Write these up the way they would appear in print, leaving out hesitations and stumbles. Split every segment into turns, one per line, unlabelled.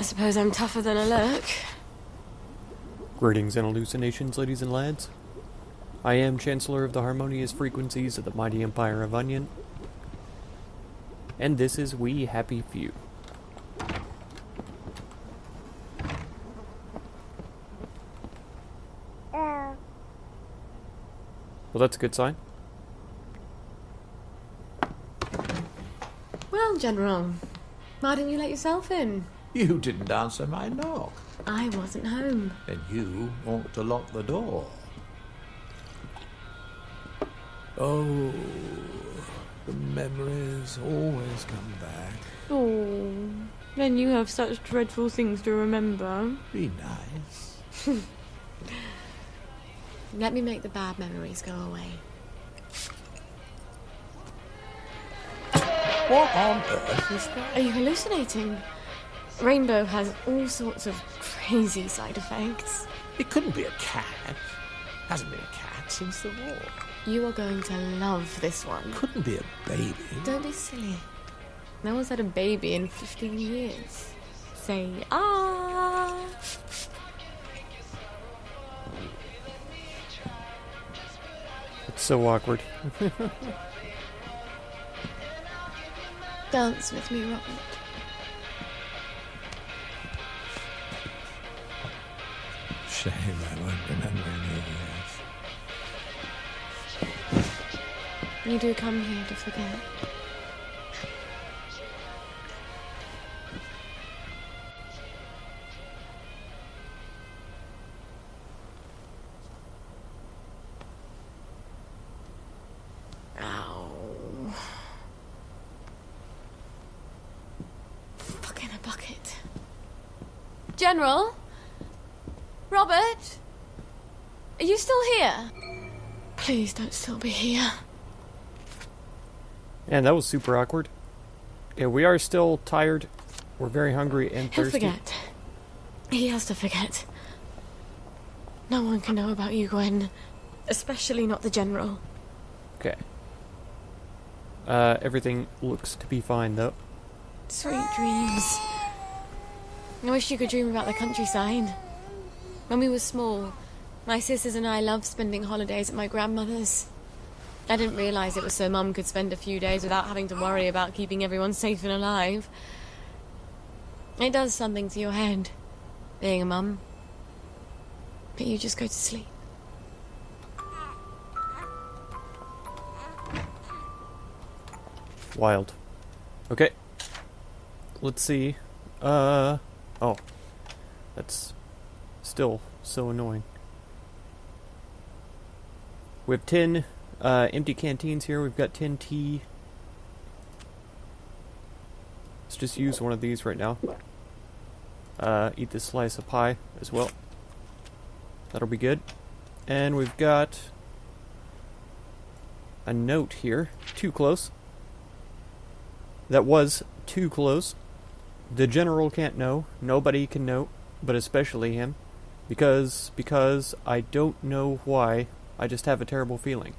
I suppose I'm tougher than I look.
Greetings and hallucinations, ladies and lads. I am Chancellor of the Harmonious Frequencies of the Mighty Empire of Onion, and this is We Happy Few. Well, that's a good sign.
Well, General, why didn't you let yourself in?
You didn't answer my knock.
I wasn't home.
Then you ought to lock the door. Oh, the memories always come back.
Oh, then you have such dreadful things to remember.
Be nice.
Let me make the bad memories go away.
What on earth is that?
Are you hallucinating? Rainbow has all sorts of crazy side effects.
It couldn't be a cat. Hasn't been a cat since the war.
You are going to love this one.
Couldn't be a baby.
Don't be silly. No one's had a baby in 15 years. Say, ah!
It's so awkward.
Dance with me, Robert.
Shame I won't remember any years.
You do come here to forget. Ow. Fuck in a bucket. General? Robert? Are you still here? Please don't still be here.
And that was super awkward. Yeah, we are still tired. We're very hungry and
He'll
thirsty.
forget. He has to forget. No one can know about you, Gwen. Especially not the General.
Okay. Everything looks to be fine, though.
Sweet dreams. I wish you could dream about the countryside. When we were small, my sisters and I loved spending holidays at my grandmother's. I didn't realise it was so Mum could spend a few days without having to worry about keeping everyone safe and alive. It does something to your head, being a mum. But you just go to sleep.
Wild. Okay. Let's see. Oh. That's still so annoying. We have 10 empty canteens here. We've got 10 tea. Let's just use one of these right now. Eat this slice of pie as well. That'll be good. And we've got a note here. Too close. That was too close. The General can't know. Nobody can know, but especially him. Because I don't know why. I just have a terrible feeling.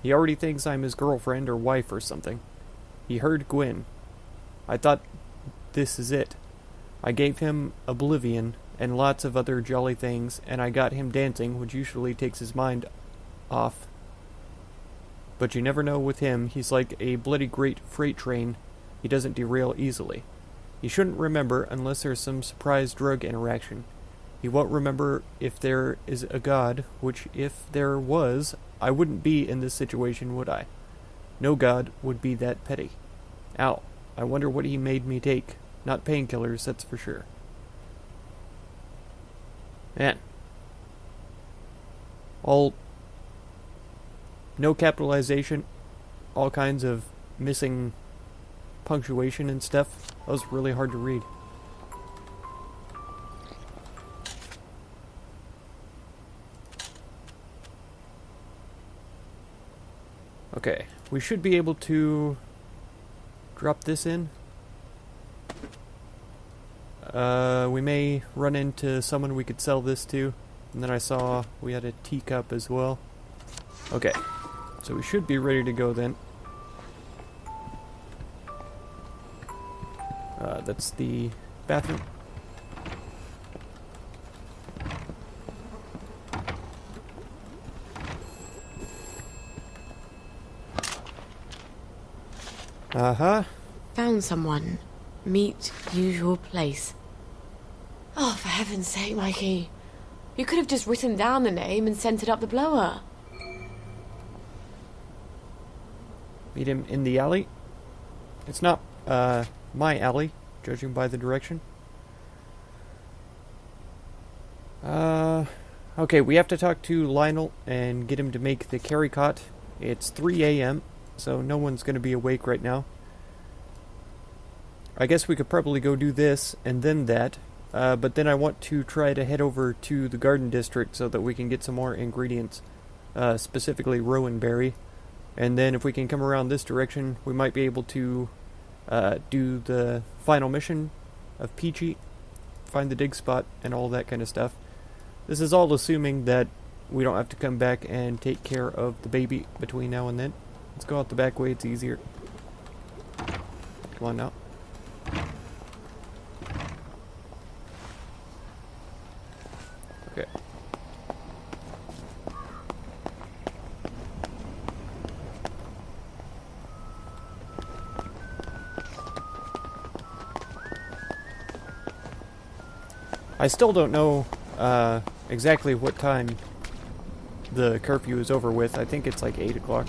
He already thinks I'm his girlfriend or wife or something. He heard Gwen. I thought, this is it. I gave him Oblivion and lots of other jolly things, and I got him dancing, which usually takes his mind off. But you never know with him. He's like a bloody great freight train. He doesn't derail easily. He shouldn't remember unless there's some surprise drug interaction. He won't remember if there is a God, which if there was, I wouldn't be in this situation, would I? No God would be that petty. Ow. I wonder what he made me take. Not painkillers, that's for sure. Man. No capitalization. All kinds of missing punctuation and stuff. That was really hard to read. Okay, we should be able to drop this in. We may run into someone we could sell this to. And then I saw we had a teacup as well. Okay, so we should be ready to go then. That's the bathroom. Uh-huh.
Found someone. Meet usual place.
Oh, for heaven's sake, Mikey. You could have just written down the name and sent it up the blower.
Meet him in the alley. It's not, my alley, judging by the direction. Okay, we have to talk to Lionel and get him to make the carry cot. It's 3 a.m., so no one's going to be awake right now. I guess we could probably go do this and then that, but then I want to try to head over to the Garden District so that we can get some more ingredients, specifically rowan berry. And then if we can come around this direction, we might be able to do the final mission of Peachy, find the dig spot, and all that kind of stuff. This is all assuming that we don't have to come back and take care of the baby between now and then. Let's go out the back way, it's easier. Come on now. Okay. I still don't know exactly what time the curfew is over with. I think it's like 8 o'clock.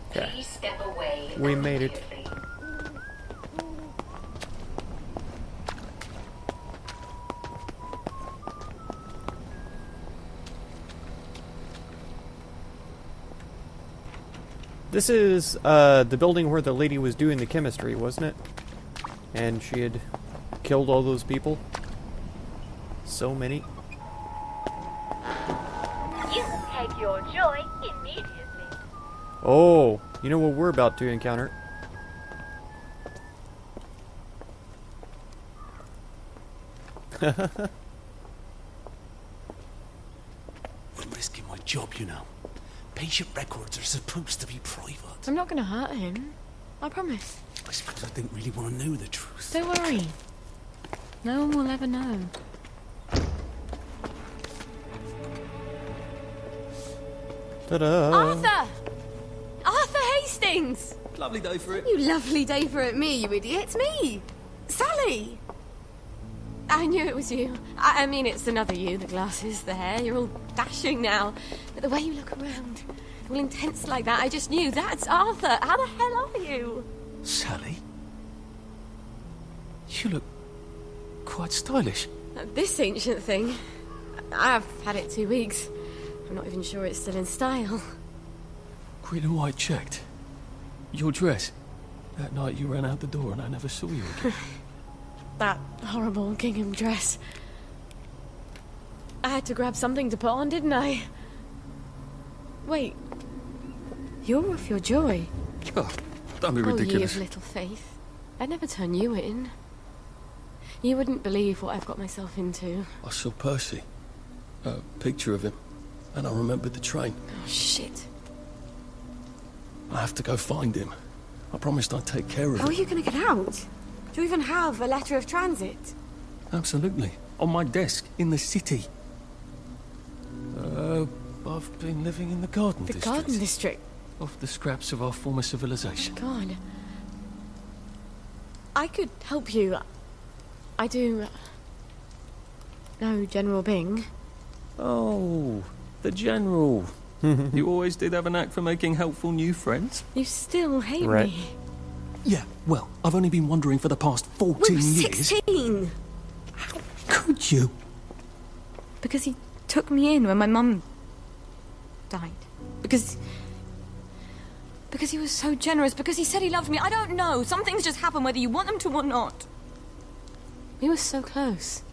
Okay.
Please step away.
We made it.
immediately.
This is the building where the lady was doing the chemistry, wasn't it? And she had killed all those people. So many.
You take your joy immediately.
Oh, you know what we're about to encounter.
I'm risking my job, you know. Patient records are supposed to be private.
I'm not going to hurt him. I promise.
I suppose I didn't really want to know the truth.
Don't worry. No one will ever know.
Ta-da!
Arthur! Arthur Hastings!
Lovely day for it.
You lovely day for it, me, you idiot. It's me. Sally.
I knew it was you. I mean, it's another you, the glasses, the hair. You're all dashing now. But the way you look around, all intense like that, I just knew that's Arthur. How the hell are you?
Sally? You look quite stylish.
This ancient thing. I've had it 2 weeks. I'm not even sure it's still in style.
Green and white checked. Your dress. That night you ran out the door and I never saw you again.
That horrible gingham dress. I had to grab something to put on, didn't I? Wait. You're off your joy.
God, don't be
Oh, ye
ridiculous.
of little faith. I'd never turn you in. You wouldn't believe what I've got myself into.
I saw Percy. A picture of him. And I remembered the train.
Oh, shit.
I have to go find him. I promised I'd take care of
How are
him.
you going to get out? Do you even have a letter of transit?
Absolutely. On my desk, in the city. I've been living in the Garden
The
District.
Garden District.
Off the scraps of our former civilization.
God. I could help you. I do know General Bing.
Oh, the General. You always did have an knack for making helpful new friends.
You still hate
Right.
me.
Yeah, well, I've only been wondering for the past 14
We were
years.
16.
Could you?
Because he took me in when my mum died. Because he was so generous. Because he said he loved me. I don't know. Some things just happen whether you want them to or not.
We were so close.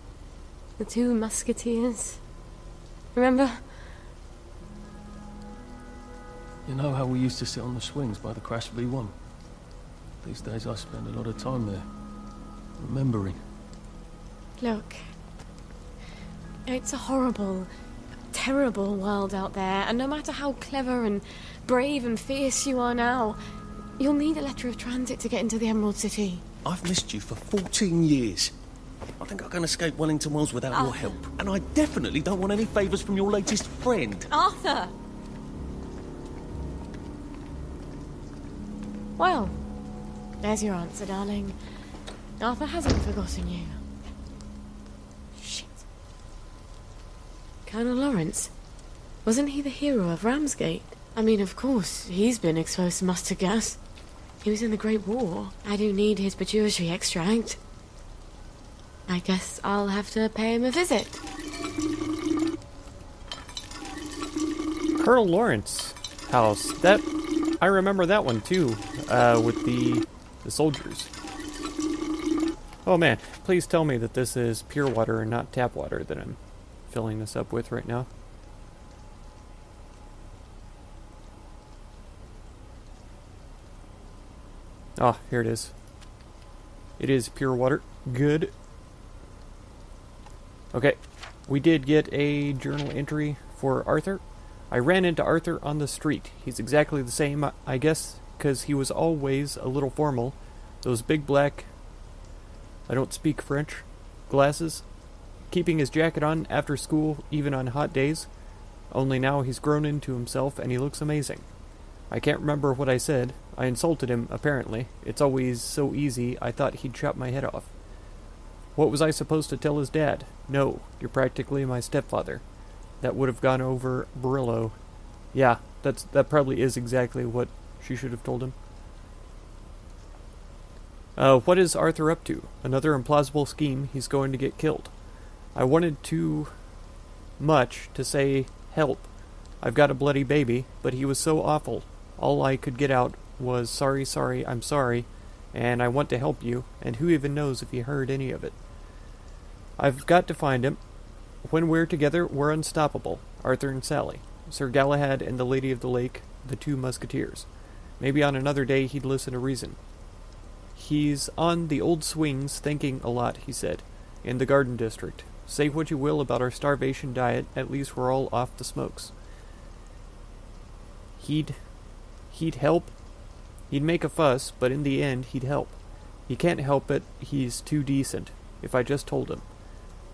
The two musketeers. Remember?
You know how we used to sit on the swings by the Crash V1? These days I spend a lot of time there, remembering.
Look. It's a horrible, terrible world out there, and no matter how clever and brave and fierce you are now, you'll need a letter of transit to get into the Emerald City.
I've missed you for 14 years. I think I can escape Wellington Wells without your help. And I definitely don't want any favours from your latest friend.
Arthur!
Well, there's your answer, darling. Arthur hasn't forgotten you. Shit. Colonel Lawrence. Wasn't he the hero of Ramsgate? I mean, of course, he's been exposed to mustard gas. He was in the Great War. I do need his pituitary extract. I guess I'll have to pay him a visit.
Colonel Lawrence house. That I remember that one too, with the soldiers. Oh man, please tell me that this is pure water and not tap water that I'm filling this up with right now. Ah, here it is. It is pure water. Good. Okay, we did get a journal entry for Arthur. I ran into Arthur on the street. He's exactly the same, I guess, because he was always a little formal. Those big black, I don't speak French, glasses. Keeping his jacket on after school, even on hot days. Only now he's grown into himself and he looks amazing. I can't remember what I said. I insulted him, apparently. It's always so easy, I thought he'd chop my head off. What was I supposed to tell his dad? No, you're practically my stepfather. That would have gone over Brillo. Yeah, that probably is exactly what she should have told him. What is Arthur up to? Another implausible scheme. He's going to get killed. I wanted too much to say, help. I've got a bloody baby, but he was so awful. All I could get out was, sorry, I'm sorry, and I want to help you, and who even knows if he heard any of it. I've got to find him. When we're together, we're unstoppable. Arthur and Sally. Sir Galahad and the Lady of the Lake, the two musketeers. Maybe on another day he'd listen to reason. He's on the old swings thinking a lot, he said, in the Garden District. Say what you will about our starvation diet, at least we're all off the smokes. He'd help. He'd make a fuss, but in the end, he'd help. He can't help it, he's too decent, if I just told him.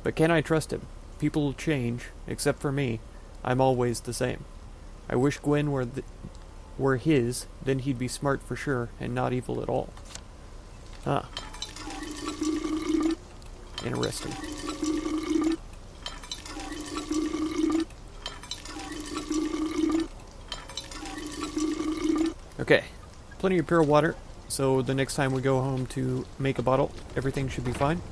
But can I trust him? People will change, except for me. I'm always the same. I wish Gwen were his, then he'd be smart for sure, and not evil at all. Ah. Interesting. Okay, plenty of pure water, so the next time we go home to make a bottle, everything should be fine.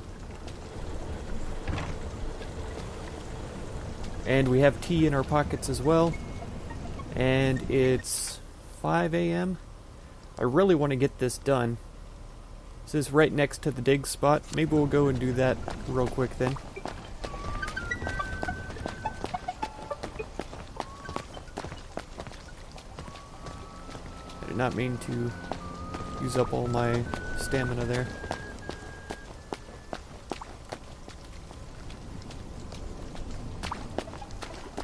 And we have tea in our pockets as well. And it's 5 a.m. I really want to get this done. This is right next to the dig spot. Maybe we'll go and do that real quick then. I did not mean to use up all my stamina there.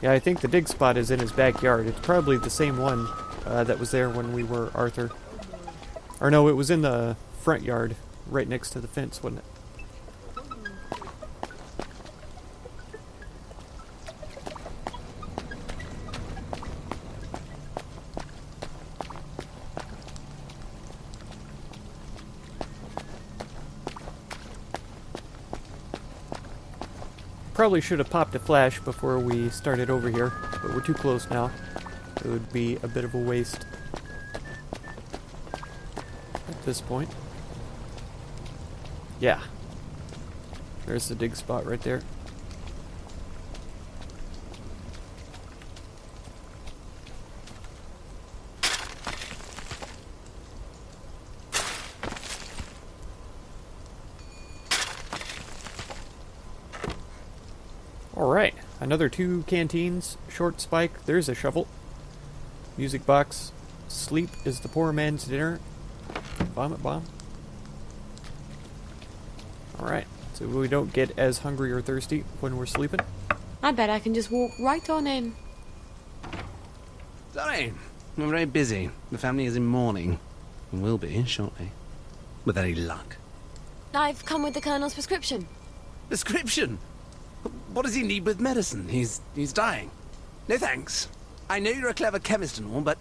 Yeah, I think the dig spot is in his backyard. It's probably the same one that was there when we were Arthur. Or no, it was in the front yard, right next to the fence, wasn't it? Probably should have popped a flash before we started over here, but we're too close now. It would be a bit of a waste at this point. Yeah. There's the dig spot right there. Alright, another 2 canteens, short spike, there's a shovel. Music box, sleep is the poor man's dinner. Vomit bomb. Alright, so we don't get as hungry or thirsty when we're sleeping.
I bet I can just walk right on in.
Sorry, I'm very busy. The family is in mourning. And will be shortly. With any luck.
I've come with the Colonel's prescription.
Prescription? What does he need with medicine? He's dying. No thanks. I know you're a clever chemist and all, but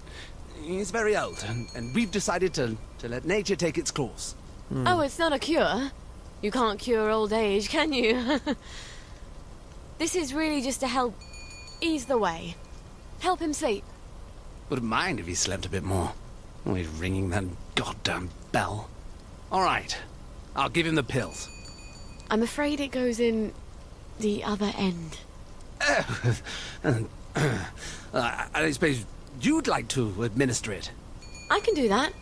he's very old, and we've decided to let nature take its course.
Oh, it's not a cure. You can't cure old age, can you? This is really just to help ease the way. Help him sleep.
Wouldn't mind if he slept a bit more. Always ringing that goddamn bell. All right, I'll give him the pills.
I'm afraid it goes in the other end.
I suppose you'd like to administer it.
I can do that.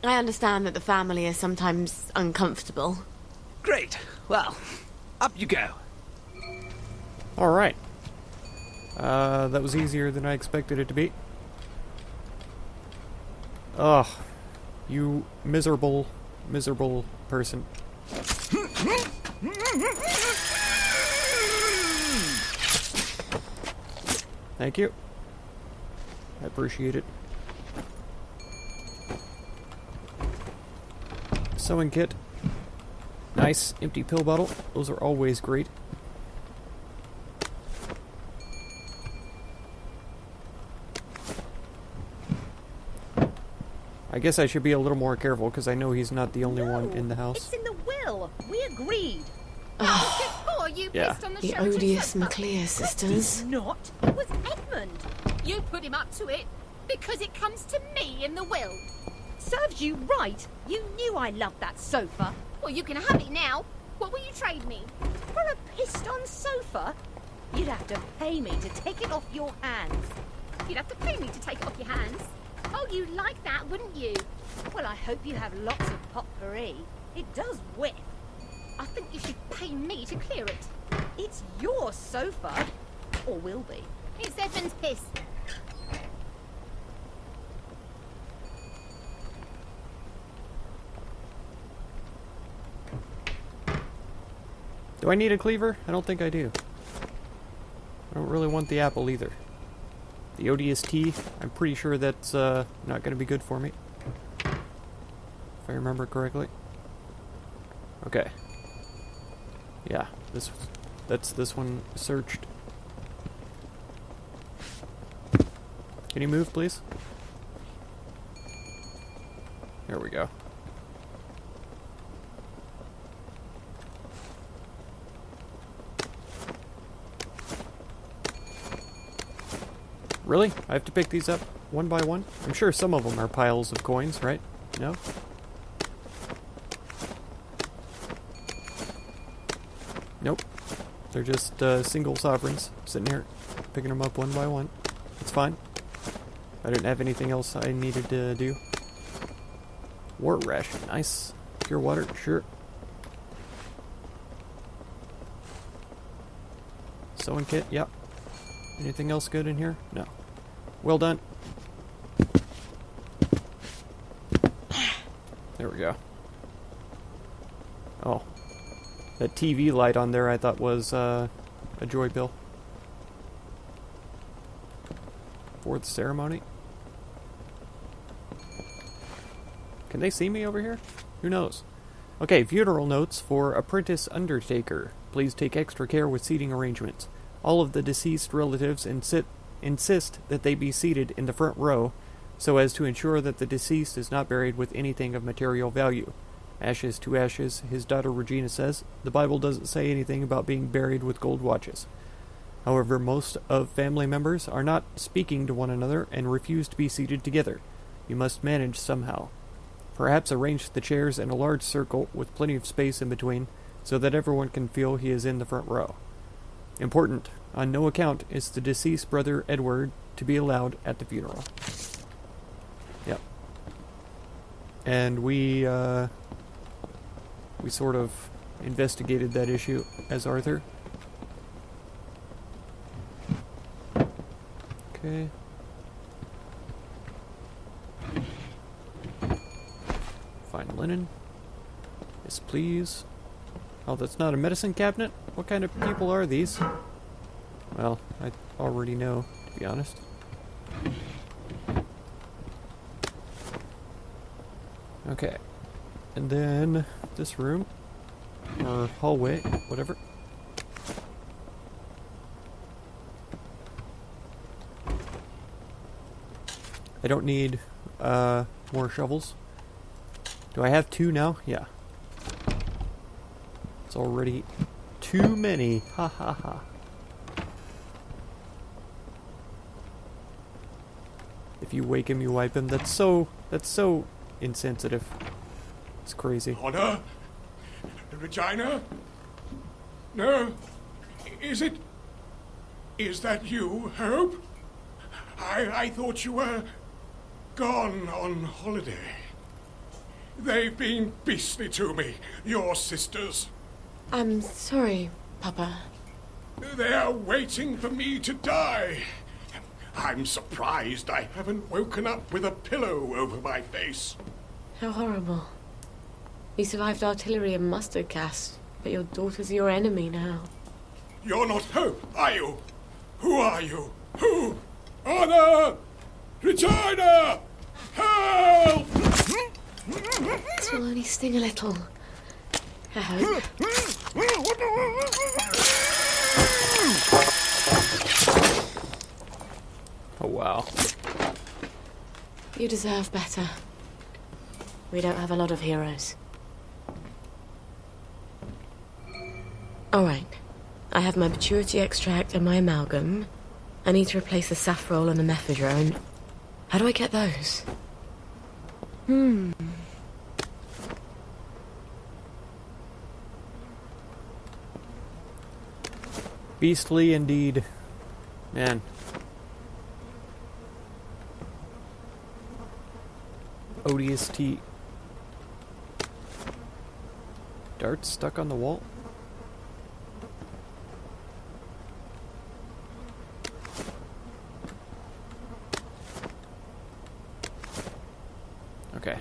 I understand that the family is sometimes uncomfortable.
Great. Well, up you go.
Alright. That was easier than I expected it to be. Ugh. You miserable, miserable person. Thank you. I appreciate it. Sewing kit. Nice, empty pill bottle. Those are always great. I guess I should be a little more careful because I know he's not the only one in the house.
It's in the will. We agreed.
Before you
Yeah.
pissed on the
The
Sheraton
odious
sofa.
McClear sisters.
Not. It was Edmund.
You put him up to it because it comes to me in the will.
Serves you right. You knew I loved that sofa.
Well, you can have it now. What will you trade me?
For a pissed-on sofa? You'd have to pay me to take it off your hands.
You'd have to pay me to take it off your hands. Oh, you like that, wouldn't you?
Well, I hope you have lots of potpourri. It does whiff.
I think you should pay me to clear it.
It's your sofa. Or will be.
It's Edmund's piss.
Do I need a cleaver? I don't think I do. I don't really want the apple either. The odious tea, I'm pretty sure that's not going to be good for me. If I remember correctly. Okay. Yeah, that's this one searched. Can you move, please? There we go. Really? I have to pick these up one by one? I'm sure some of them are piles of coins, right? No? Nope. They're just single sovereigns sitting here, picking them up one by one. It's fine. I didn't have anything else I needed to do. War ration, nice. Pure water, sure. Sewing kit, yep. Anything else good in here? No. Well done. There we go. Oh. That TV light on there I thought was a joy pill. For the ceremony. Can they see me over here? Who knows? Okay, funeral notes for Apprentice Undertaker. Please take extra care with seating arrangements. All of the deceased relatives insist that they be seated in the front row so as to ensure that the deceased is not buried with anything of material value. Ashes to ashes, his daughter Regina says. The Bible doesn't say anything about being buried with gold watches. However, most of family members are not speaking to one another and refuse to be seated together. You must manage somehow. Perhaps arrange the chairs in a large circle with plenty of space in between so that everyone can feel he is in the front row. Important, on no account is the deceased brother Edward to be allowed at the funeral. Yep. And we sort of investigated that issue as Arthur. Okay. Fine linen. Yes, please. Oh, that's not a medicine cabinet? What kind of people are these? Well, I already know, to be honest. Okay. And then this room. or hallway, whatever. I don't need more shovels. Do I have 2 now? Yeah. It's already too many. Ha ha ha. If you wake him, you wipe him. That's so insensitive. It's crazy.
Honor? Regina? No? Is it? Is that you, Hope? I thought you were gone on holiday. They've been beastly to me, your sisters.
I'm sorry, Papa.
They're waiting for me to die. I'm surprised I haven't woken up with a pillow over my face.
How horrible. You survived artillery and mustard gas, but your daughter's your enemy now.
You're not Hope, are you? Who are you? Who? Honor! Regina! Help!
This will only sting a little. I hope.
Oh wow.
You deserve better. We don't have a lot of heroes. Alright. I have my maturity extract and my amalgam. I need to replace the safrole and the mephedrone. How do I get those?
Beastly indeed. Man. ODST. Darts stuck on the wall? Okay.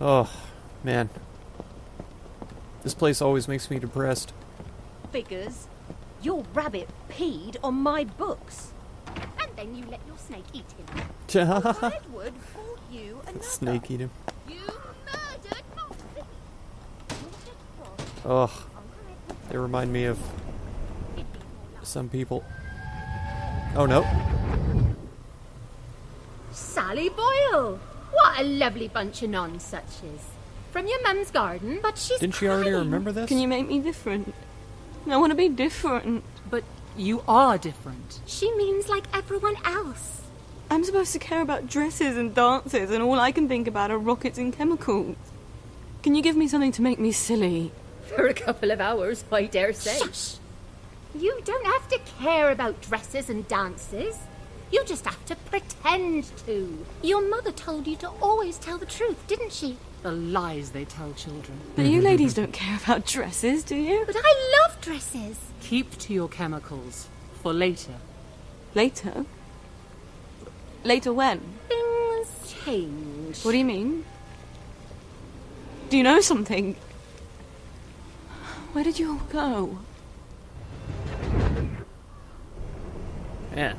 Oh, man. This place always makes me depressed.
Figures. Your rabbit peed on my books.
And then you let your snake eat him.
Edward bought you another.
Snake eat him.
You murdered Moxie.
Oh, they remind me of some people. Oh no.
Sally Boyle! What a lovely bunch of nonsuches. From your mum's garden, but she's
Didn't she already
crying.
remember this?
Can you make me different? I want to be different.
But you are different.
She means like everyone else.
I'm supposed to care about dresses and dances, and all I can think about are rockets and chemicals. Can you give me something to make me silly?
For a couple of hours, I dare say. Shush! You don't have to care about dresses and dances. You just have to pretend to. Your mother told you to always tell the truth, didn't she?
The lies they tell children.
But you ladies don't care about dresses, do you?
But I love dresses.
Keep to your chemicals. For later.
Later? Later when?
Things change.
What do you mean? Do you know something? Where did you all go?
Man.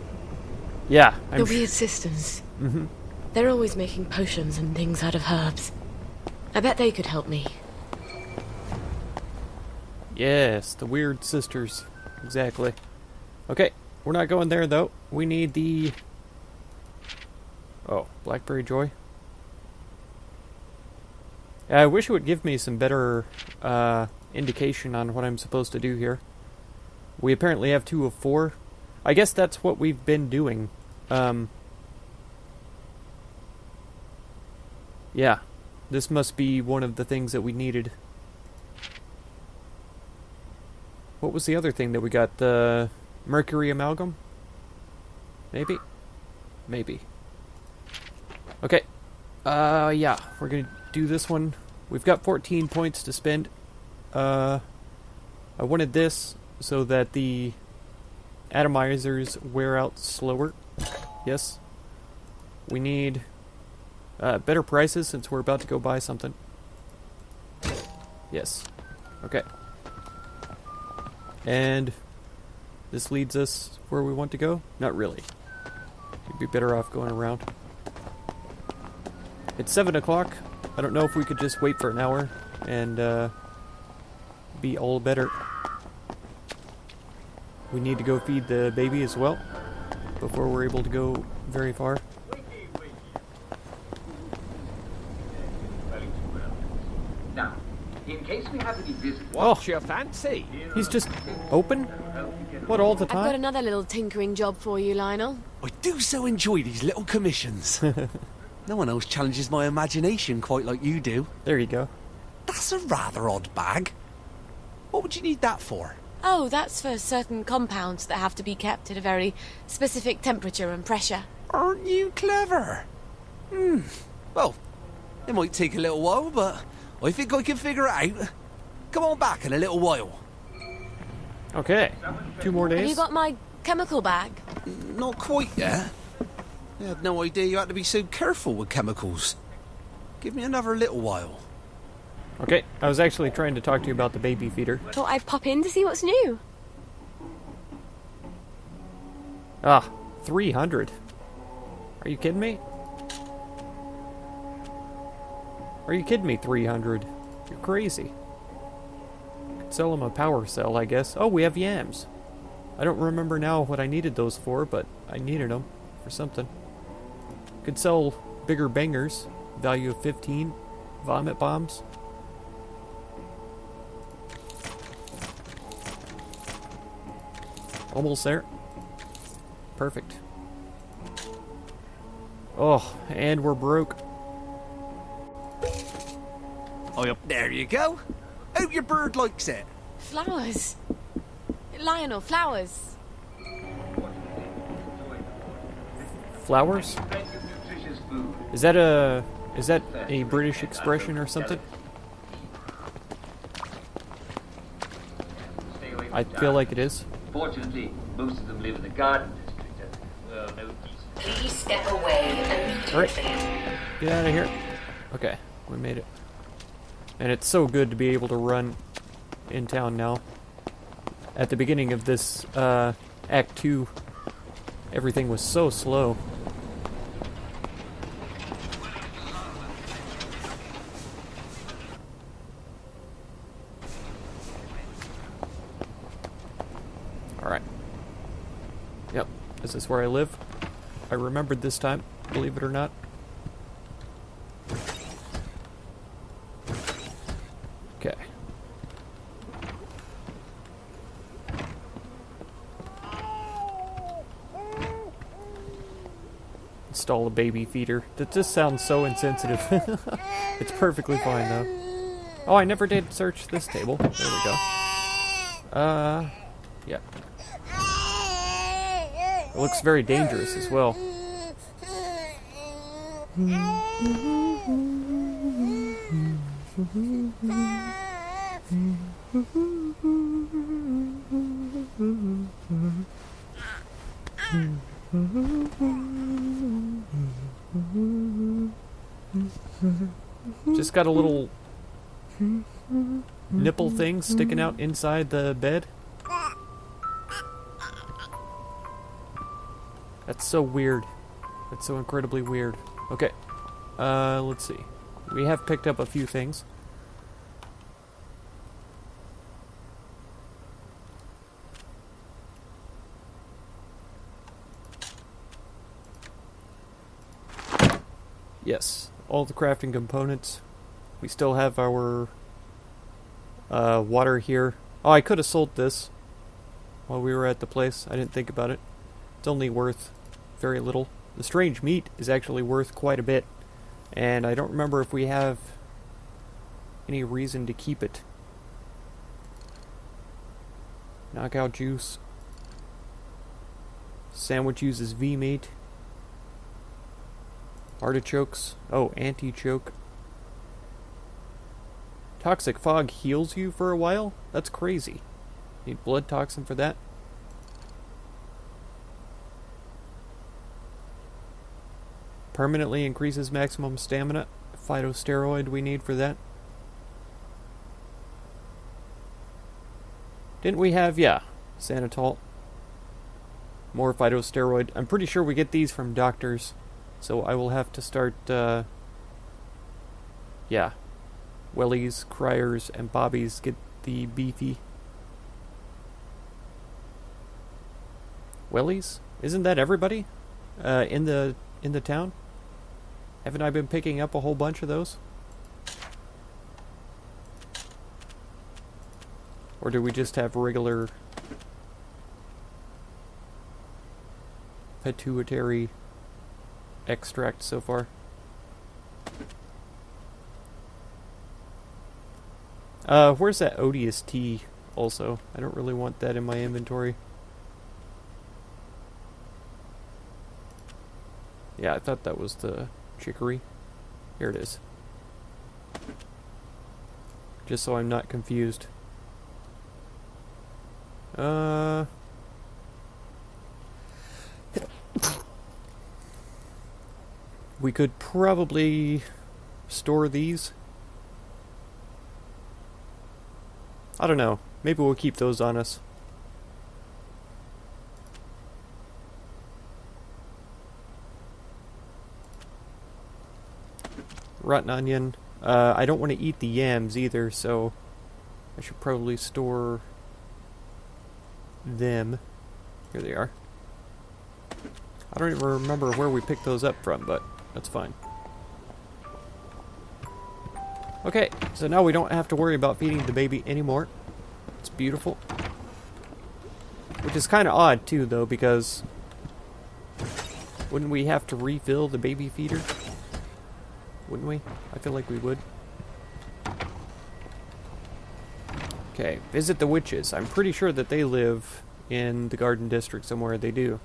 Yeah, I'm
The Weird Sisters. They're always making potions and things out of herbs. I bet they could help me.
Yes, the Weird Sisters. Exactly. Okay, we're not going there though. We need the... Oh, Blackberry Joy. I wish it would give me some better indication on what I'm supposed to do here. We apparently have 2 of 4. I guess that's what we've been doing. Yeah. This must be one of the things that we needed. What was the other thing that we got? The mercury amalgam? Maybe? Maybe. Okay. Yeah. We're gonna do this one. We've got 14 points to spend. I wanted this so that the atomizers wear out slower. Yes. We need better prices since we're about to go buy something. Yes. Okay. And this leads us where we want to go? Not really. We'd be better off going around. It's 7 o'clock. I don't know if we could just wait for an hour. and be all better. We need to go feed the baby as well before we're able to go very far.
Now, in case we have any visitors.
What's
your fancy?
He's just open? What, all the
I've got
time?
another little tinkering job for you, Lionel.
I do so enjoy these little commissions. No one else challenges my imagination quite like you do.
There you go.
That's a rather odd bag. What would you need that for?
Oh, that's for certain compounds that have to be kept at a very specific temperature and pressure.
Aren't you clever? Well, it might take a little while, but I think I can figure it out. Come on back in a little while.
Okay. 2 more days.
Have you got my chemical bag?
Not quite yet. I had no idea you had to be so careful with chemicals. Give me another little while.
Okay, I was actually trying to talk to you about the baby feeder.
Thought I'd pop in to see what's new.
Ah, 300. Are you kidding me? Are you kidding me, 300? You're crazy. Could sell them a power cell, I guess. Oh, we have yams. I don't remember now what I needed those for, but I needed them for something. Could sell bigger bangers, value of 15. Vomit bombs. Almost there. Perfect. Oh, and we're broke.
Oh, yep. There you go. Hope your bird likes it.
Flowers. Lionel, flowers.
Flowers? Is that a British expression or something? I feel like it is.
Fortunately, most of them live in the garden district. Well, no.
Please step away immediately.
Get out of here. Okay, we made it. And it's so good to be able to run in town now. At the beginning of this Act 2, everything was so slow. Alright. Yep, this is where I live. I remembered this time, believe it or not. Okay. Install a baby feeder. That just sounds so insensitive. It's perfectly fine though. Oh, I never did search this table. There we go. Yeah. It looks very dangerous as well. Just got a little nipple thing sticking out inside the bed. That's so weird. That's so incredibly weird. Okay. Let's see. We have picked up a few things. Yes, all the crafting components. We still have our water here. Oh, I could have sold this while we were at the place. I didn't think about it. It's only worth very little. The strange meat is actually worth quite a bit. And I don't remember if we have any reason to keep it. Knockout juice. Sandwich uses V-meat. Artichokes. Oh, anti-choke. Toxic fog heals you for a while? That's crazy. Need blood toxin for that? Permanently increases maximum stamina. Phytosteroid we need for that. Didn't we have, yeah, Sanitol. More phytosteroid. I'm pretty sure we get these from doctors. So I will have to start, yeah. Wellies, Criers, and Bobbies get the beefy. Wellies? Isn't that everybody? In the town? Haven't I been picking up a whole bunch of those? Or do we just have regular pituitary extract so far? Where's that odious tea also? I don't really want that in my inventory. Yeah, I thought that was the chicory. Here it is. Just so I'm not confused. We could probably store these. I don't know. Maybe we'll keep those on us. Rotten onion. I don't want to eat the yams either, so I should probably store them. Here they are. I don't even remember where we picked those up from, but that's fine. Okay, so now we don't have to worry about feeding the baby anymore. It's beautiful. Which is kind of odd, too, though, because wouldn't we have to refill the baby feeder? Wouldn't we? I feel like we would. Okay, visit the witches. I'm pretty sure that they live in the Garden District somewhere. They do.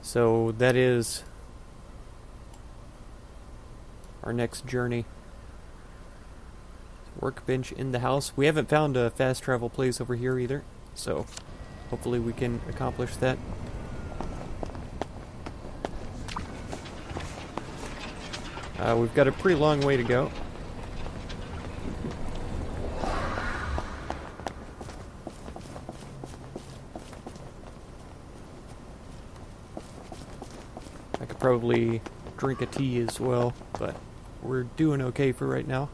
So that is our next journey. Workbench in the house. We haven't found a fast travel place over here either, so hopefully we can accomplish that. We've got a pretty long way to go. I could probably drink a tea as well, but we're doing okay for right now.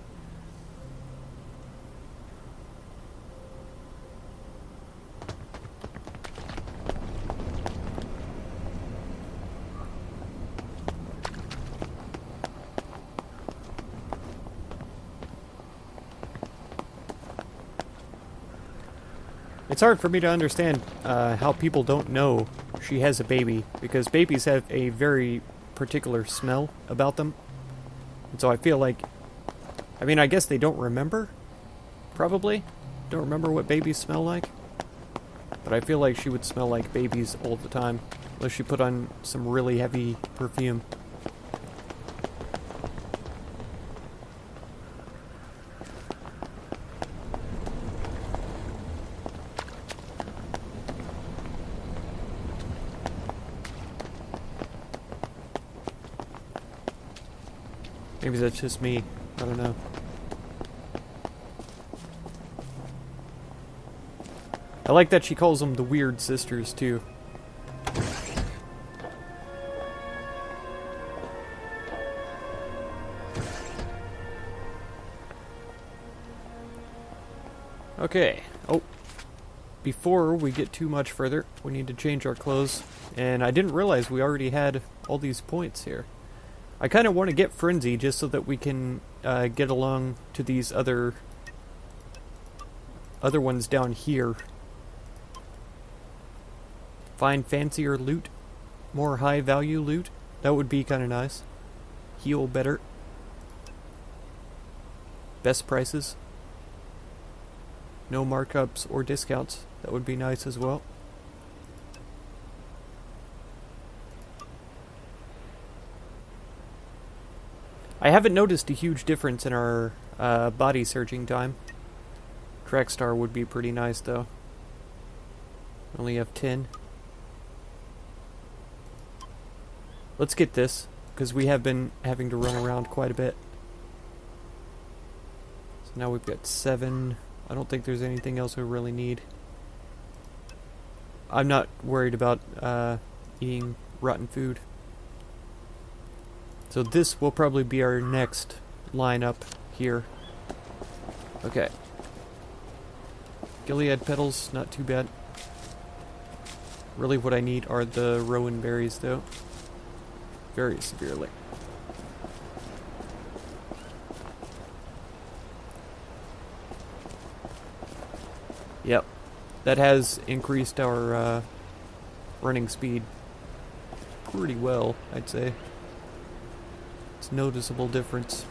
It's hard for me to understand how people don't know she has a baby, because babies have a very particular smell about them. And so I feel like, I mean, I guess they don't remember, probably. Don't remember what babies smell like. But I feel like she would smell like babies all the time, unless she put on some really heavy perfume. Maybe that's just me. I don't know. I like that she calls them the Weird Sisters, too. Okay. Oh. Before we get too much further, we need to change our clothes. And I didn't realize we already had all these points here. I kind of want to get Frenzy just so that we can get along to these other ones down here. Find fancier loot, more high value loot. That would be kind of nice. Heal better. Best prices. No markups or discounts. That would be nice as well. I haven't noticed a huge difference in our body searching time. Trackstar would be pretty nice, though. Only have 10. Let's get this, because we have been having to run around quite a bit. So now we've got 7. I don't think there's anything else we really need. I'm not worried about eating rotten food. So this will probably be our next lineup here. Okay. Gilead petals, not too bad. Really what I need are the rowan berries, though. Very severely. Yep. That has increased our running speed pretty well, I'd say. It's a noticeable difference.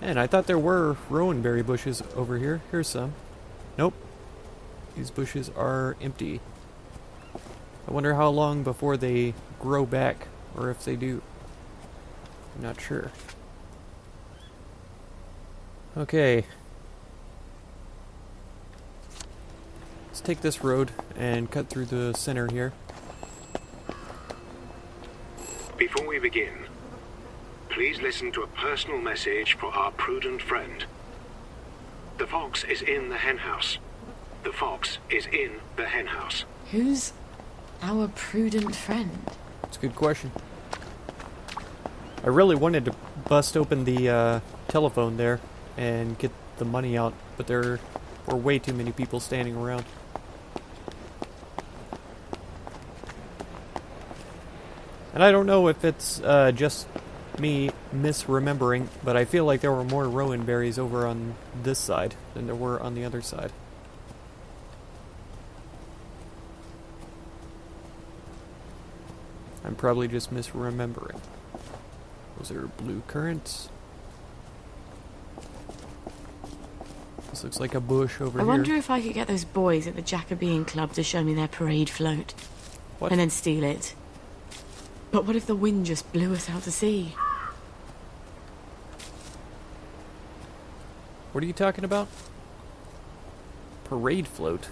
And I thought there were rowan berry bushes over here. Here's some. Nope. These bushes are empty. I wonder how long before they grow back, or if they do. I'm not sure. Okay. Let's take this road and cut through the center here.
Before we begin, please listen to a personal message for our prudent friend. The fox is in the henhouse. The fox is in the henhouse.
Who's our prudent friend?
It's a good question. I really wanted to bust open the telephone there and get the money out, but there were way too many people standing around. And I don't know if it's just me misremembering, but I feel like there were more rowan berries over on this side than there were on the other side. I'm probably just misremembering. Those are blue currants. This looks like a bush over
I
here.
wonder if I could get those boys at the Jacobean Club to show me their parade float.
What?
And then steal it. But what if the wind just blew us out to sea?
What are you talking about? Parade float?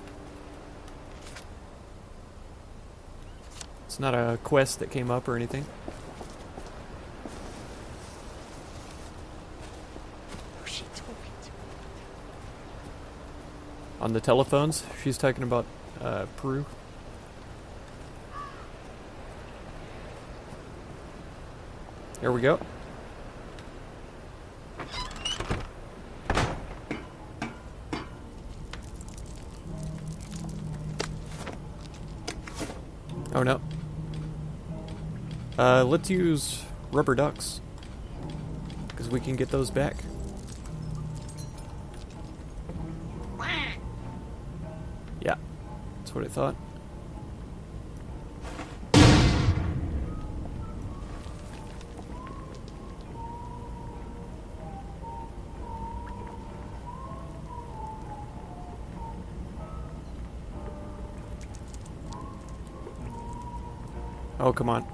It's not a quest that came up or anything.
Who's she talking to?
On the telephones, she's talking about Peru. Here we go. Oh no. Let's use rubber ducks, because we can get those back. Yeah, that's what I thought. Oh, come on.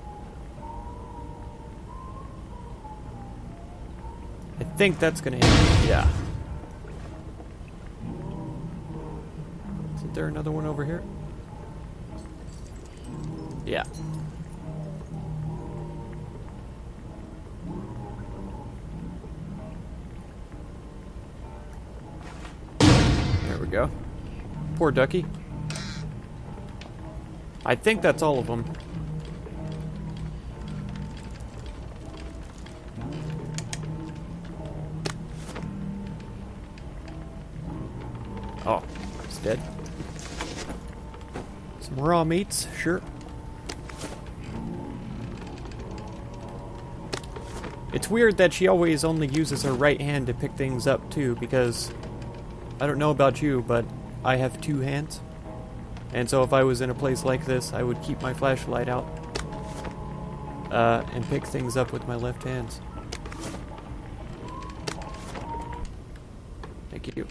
I think that's gonna hit. Yeah. Isn't there another one over here? Yeah. There we go. Poor ducky. I think that's all of them. Oh, it's dead. Some raw meats, sure. It's weird that she always only uses her right hand to pick things up, too, because I don't know about you, but I have two hands. And so if I was in a place like this, I would keep my flashlight out and pick things up with my left hands. Thank you.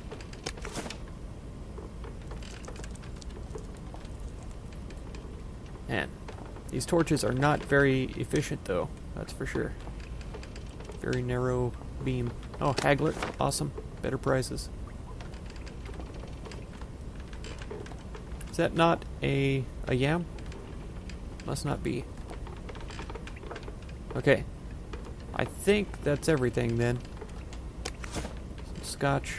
Man, these torches are not very efficient, though. That's for sure. Very narrow beam. Oh, Haglet. Awesome. Better prices. Is that not a yam? Must not be. Okay. I think that's everything, then. Some scotch.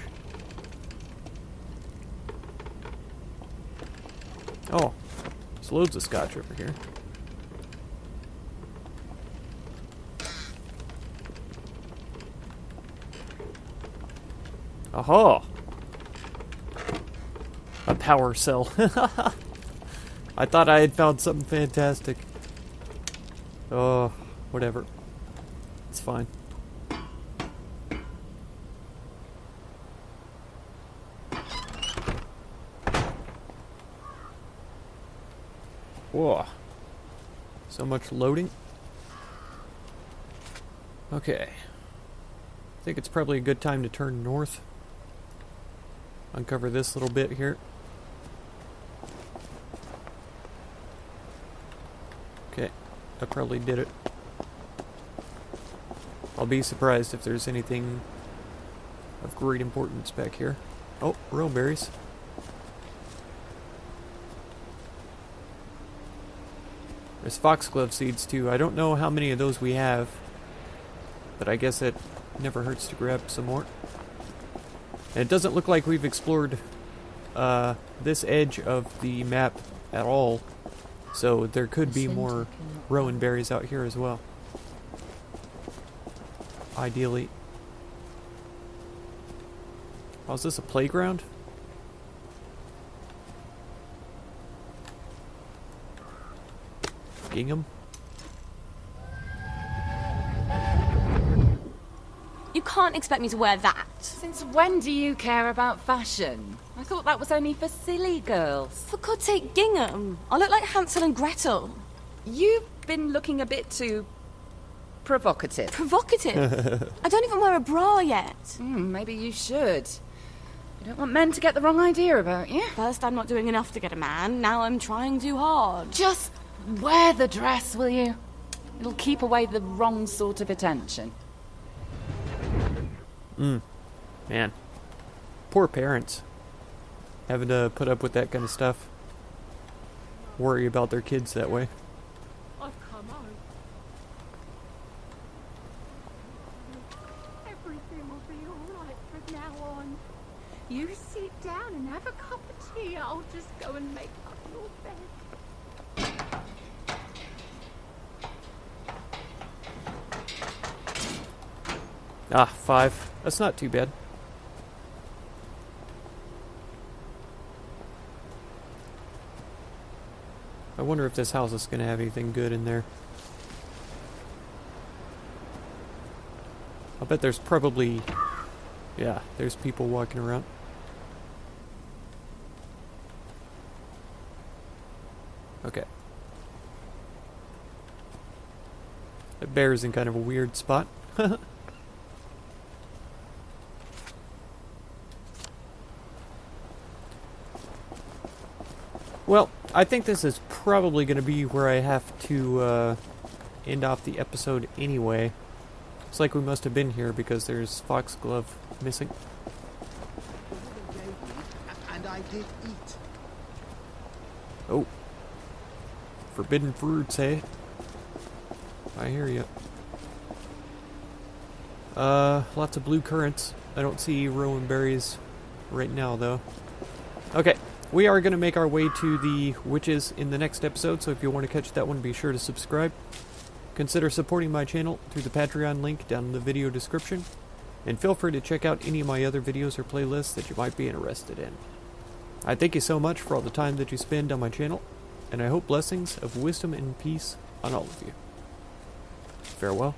Oh. There's loads of scotch over here. Aha! A power cell. I thought I had found something fantastic. Oh, whatever. It's fine. Whoa. So much loading. Okay. I think it's probably a good time to turn north. Uncover this little bit here. Okay. I probably did it. I'll be surprised if there's anything of great importance back here. Oh, rowan berries. There's foxglove seeds too. I don't know how many of those we have, but I guess it never hurts to grab some more. And it doesn't look like we've explored this edge of the map at all, so there could be more rowan berries out here as well. Ideally. Oh, is this a playground? Gingham?
You can't expect me to wear that.
Since when do you care about fashion? I thought that was only for silly girls.
For God's sake, gingham. I look like Hansel and Gretel.
You've been looking a bit too provocative.
Provocative? I don't even wear a bra yet.
Maybe you should. You don't want men to get the wrong idea about you.
First, I'm not doing enough to get a man. Now I'm trying too hard.
Just wear the dress, will you? It'll keep away the wrong sort of attention.
Man. Poor parents. Having to put up with that kind of stuff. Worry about their kids that way.
I've come home. Everything will be alright from now on. You sit down and have a cup of tea. I'll just go and make up your bed.
Ah, 5. That's not too bad. I wonder if this house is going to have anything good in there. I'll bet there's probably... Yeah, there's people walking around. Okay. The bear's in kind of a weird spot. Well, I think this is probably going to be where I have to end off the episode anyway. Looks like we must have been here because there's foxglove missing.
And I did eat.
Oh. Forbidden fruits, eh? I hear you. Lots of blue currants. I don't see rowan berries right now, though. Okay. We are going to make our way to the witches in the next episode, so if you want to catch that one, be sure to subscribe. Consider supporting my channel through the Patreon link down in the video description, and feel free to check out any of my other videos or playlists that you might be interested in. I thank you so much for all the time that you spend on my channel, and I hope blessings of wisdom and peace on all of you. Farewell.